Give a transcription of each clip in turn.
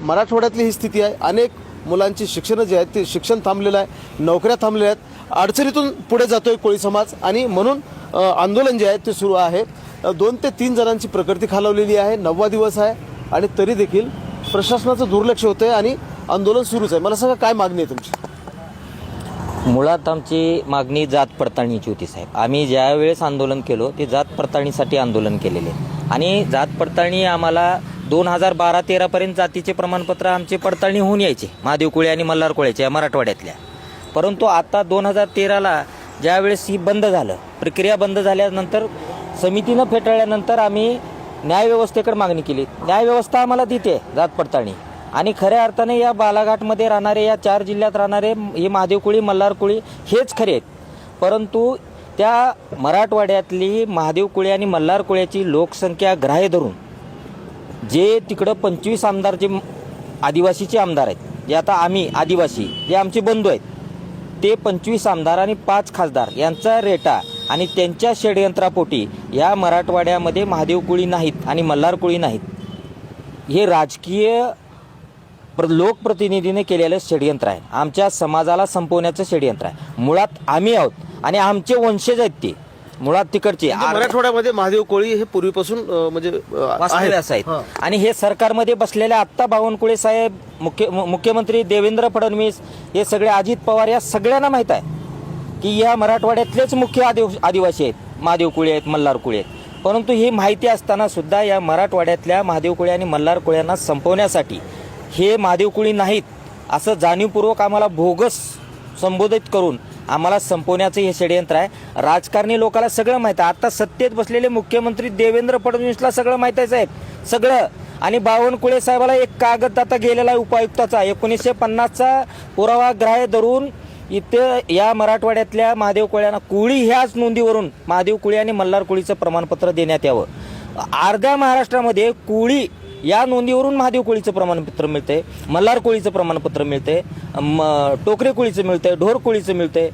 मराठवाड्यातली ही स्थिती आहे। अनेक मुलांची शिक्षण जे आहेत ते शिक्षण थांबलेलं आहे, नोकऱ्या तंबलेल्या आहेत, अडचणीतून पुढे जातोय कोळी समाज आणि म्हणून आंदोलन जे आहे ते सुरू आहे। 2 ते 3 जणांची प्रकृती खालावलेली आहे, 9वा दिवस आहे आणि तरी देखील प्रशासनाचं दुर्लक्ष होतंय आणि आंदोलन सुरूच आहे। मला सांगा काय मागणी आहे तुमची? मुळात आमची मागणी जात पडताळणीची होती साहेब। आम्ही ज्या वेळेस आंदोलन केलो ते जात पडताळणीसाठी आंदोलन केलेले आणि जात पडताळणी आम्हाला 2012-13 पर्यंत जातीचे प्रमाणपत्र आमचे पडताळणी होऊन यायचे महादेव कोळी आणि मल्हार कोळ्याचे मराठवाड्यातल्या। परंतु आता 2013ला ज्यावेळेस ही बंद झालं, प्रक्रिया बंद झाल्यानंतर समितीनं फेटाळल्यानंतर आम्ही न्यायव्यवस्थेकडे मागणी केली। न्यायव्यवस्था आम्हाला देते जात पडताळणी आणि खऱ्या अर्थाने या बालाघाटमध्ये राहणारे, या 4 जिल्ह्यात राहणारे हे महादेव कोळी मल्हार कोळी हेच खरे आहेत। परंतु त्या मराठवाड्यातली महादेव कोळी आणि मल्हार कोळ्याची लोकसंख्या ग्राह्य धरून जे तिकडं 25 आमदार जे आदिवासीचे आमदार आहेत, जे आता आम्ही आदिवासी जे आमचे बंधू आहेत ते 25 आमदार आणि 5 खासदार यांचा रेटा आणि त्यांच्या षडयंत्रापोटी या मराठवाड्यामध्ये महादेव कोळी नाहीत आणि मल्हार कोळी नाहीत, हे राजकीय लोकप्रतिनिधीने केलेलं षडयंत्र आहे। आमच्या समाजाला संपवण्याचं षडयंत्र आहे। मुळात आम्ही आहोत आणि आमचे वंशज आहेत ते मुळात तिकडचे मराठवाड्यामध्ये महादेव कोळी हे पूर्वीपासून म्हणजे आहेत आणि हे सरकारमध्ये बसलेले आत्ता बावनकुळे साहेब, मुख्यमंत्री देवेंद्र फडणवीस, हे सगळे अजित पवार, या सगळ्यांना माहीत आहे की या मराठवाड्यातलेच मुख्य आदिवासी आहेत, महादेव कोळी आहेत, मल्हार कोळी आहेत। परंतु ही माहिती असताना सुद्धा या मराठवाड्यातल्या महादेव कोळी आणि मल्हार कोळ्यांना संपवण्यासाठी हे महादेव कोळी नाहीत असं जाणीवपूर्वक आम्हाला बोगस संबोधित करून आम्हाला संपवण्याचं हे षडयंत्र आहे। राजकारणी लोकांना सगळं माहीत आहे। आता सत्तेत बसलेले मुख्यमंत्री देवेंद्र फडणवीसला सगळं माहीत आहे साहेब, सगळं। आणि बावनकुळे साहेबाला एक कागद आता गेलेला आहे उपायुक्ताचा 1950चा पुरावा ग्राह्य धरून इथे या मराठवाड्यातल्या महादेव कोळ्यांना कोळी ह्याच नोंदीवरून महादेव कोळी आणि मल्हार कोळीचं प्रमाणपत्र देण्यात यावं। अर्ध्या महाराष्ट्रामध्ये कोळी या नोंदीवरून महादेव कोळीचं प्रमाणपत्र मिळते, मल्हार कोळीचं प्रमाणपत्र मिळते, टोकरे कोळीचं मिळते, ढोर कोळीचं मिळते,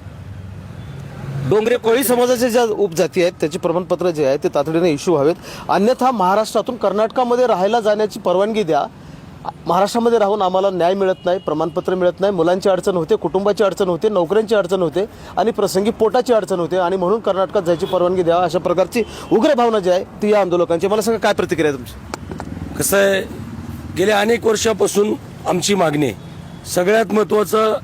डोंगरे कोळी समाजाचे ज्या उपजाती आहेत त्याचे प्रमाणपत्र जे आहे ते तातडीने इश्यू व्हावेत, अन्यथा महाराष्ट्रातून कर्नाटकामध्ये राहायला जाण्याची परवानगी द्या। महाराष्ट्रामध्ये राहून आम्हाला न्याय मिळत नाही, प्रमाणपत्र मिळत नाही, मुलांची अडचण होते, कुटुंबाची अडचण होते, नोकऱ्यांची अडचण होते आणि प्रसंगी पोटाची अडचण होते आणि म्हणून कर्नाटकात जायची परवानगी द्यावा, अशा प्रकारची उग्र भावना जी आहे ती या आंदोलकांची। मला सांगा काय प्रतिक्रिया आहे तुमची? कसं आहे, गेल्या अनेक वर्षापासून आमची मागणी आहे। सगळ्यात महत्त्वाचं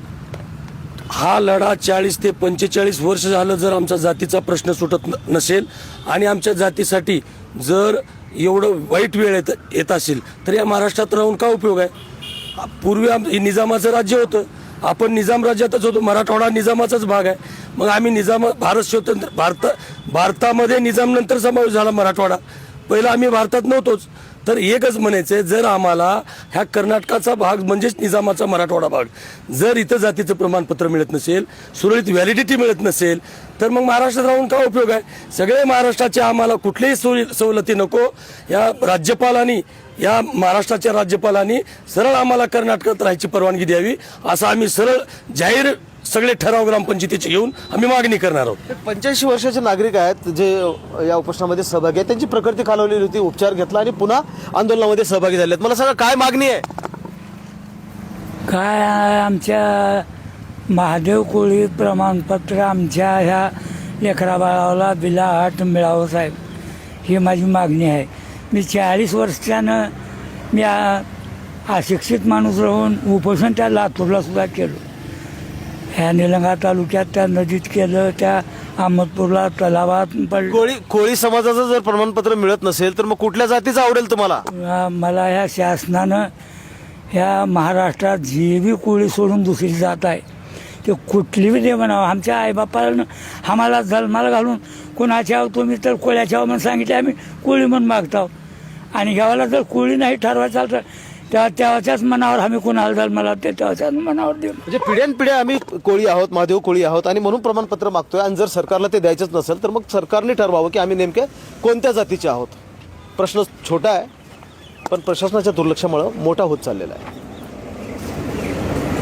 हा लढा 40 ते 45 वर्ष झालं जर आमचा जातीचा प्रश्न सुटत नसेल आणि आमच्या जातीसाठी जर एवढं वाईट वेळ येत असेल तर या महाराष्ट्रात राहून काय उपयोग आहे? पूर्वी निजामाचं राज्य होतं, आपण निजाम राज्यातच होतो, मराठवाडा निजामाचाच भाग आहे। मग आम्ही भारतामध्ये निजाम नंतर समावेश झाला मराठवाडा, पहिला आम्ही भारतात नव्हतोच। तर एकच म्हणायचंय, जर आम्हाला ह्या कर्नाटकाचा भाग म्हणजेच निजामाचा मराठवाडा भाग जर इथं जातीचं प्रमाणपत्र मिळत नसेल, सुरळीत व्हॅलिडिटी मिळत नसेल तर मग महाराष्ट्रात राहून काय उपयोग आहे? सगळे महाराष्ट्राचे आम्हाला कुठल्याही सवलती नको, या राज्यपालांनी, या महाराष्ट्राच्या राज्यपालांनी सरळ आम्हाला कर्नाटकात राहायची परवानगी द्यावी, असं आम्ही सरळ जाहीर सगळे ठराव ग्रामपंचायतीचे घेऊन आम्ही मागणी करणार आहोत। 85 वर्षाचे नागरिक आहेत जे या उपोषणामध्ये सहभागी आहेत, त्यांची प्रकृती खालावलेली होती, उपचार घेतला आणि पुन्हा आंदोलनामध्ये सहभागी झाले आहेत। मला सांगा काय मागणी आहे? काय आमच्या महादेव कोळी प्रमाणपत्र आमच्या ह्या लेकरा बाळाला बिलाहाट मिळावं साहेब, ही माझी मागणी आहे। मी 40 वर्षानं मी अशिक्षित माणूस राहून उपोषण त्या लातूरला सुद्धा केलं, ह्या निलंगा तालुक्यात त्या नदीत केलं, त्या अहमदपूरला तलावात पडलं। कोळी समाजाचं जर प्रमाणपत्र मिळत नसेल तर मग कुठल्या जातीचं आवडेल तुम्हाला? मला ह्या शासनानं ह्या महाराष्ट्रात जी बी कोळी सोडून दुसरी जात आहे ते कुठली बी दे म्हणावं। आमच्या आईबापानं आम्हाला जन्माला घालून कोणाच्या तुम्ही तर कोळ्याच्या म्हणून सांगितले, आम्ही कोळी म्हणून मागतो आणि गावाला जर कोळी नाही ठरवायचं तर तेव्हाच्याच मनावर आम्ही कोणाला जन्माला ते तेव्हाच्याच मनावर देऊ। म्हणजे पिढ्यानपिढ्या आम्ही कोळी आहोत, महादेव कोळी आहोत आणि म्हणून प्रमाणपत्र मागतोय आणि जर सरकारला ते द्यायचंच नसेल तर मग सरकारने ठरवावं की आम्ही नेमके कोणत्या जातीचे आहोत। प्रश्न छोटा आहे पण प्रशासनाच्या दुर्लक्षामुळे मोठा होत चाललेला आहे।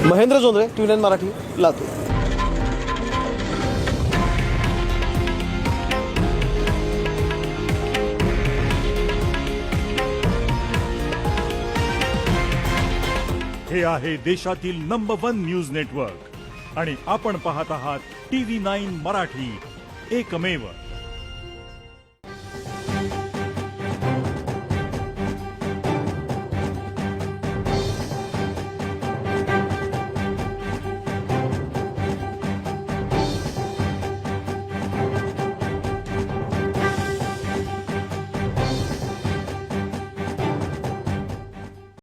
महेंद्र जोंधळे, TV9 मराठी, लातूर। हे आहे देशातील नंबर 1 न्यूज नेटवर्क आणि आपण पाहत आहात TV9 मराठी, एकमेव.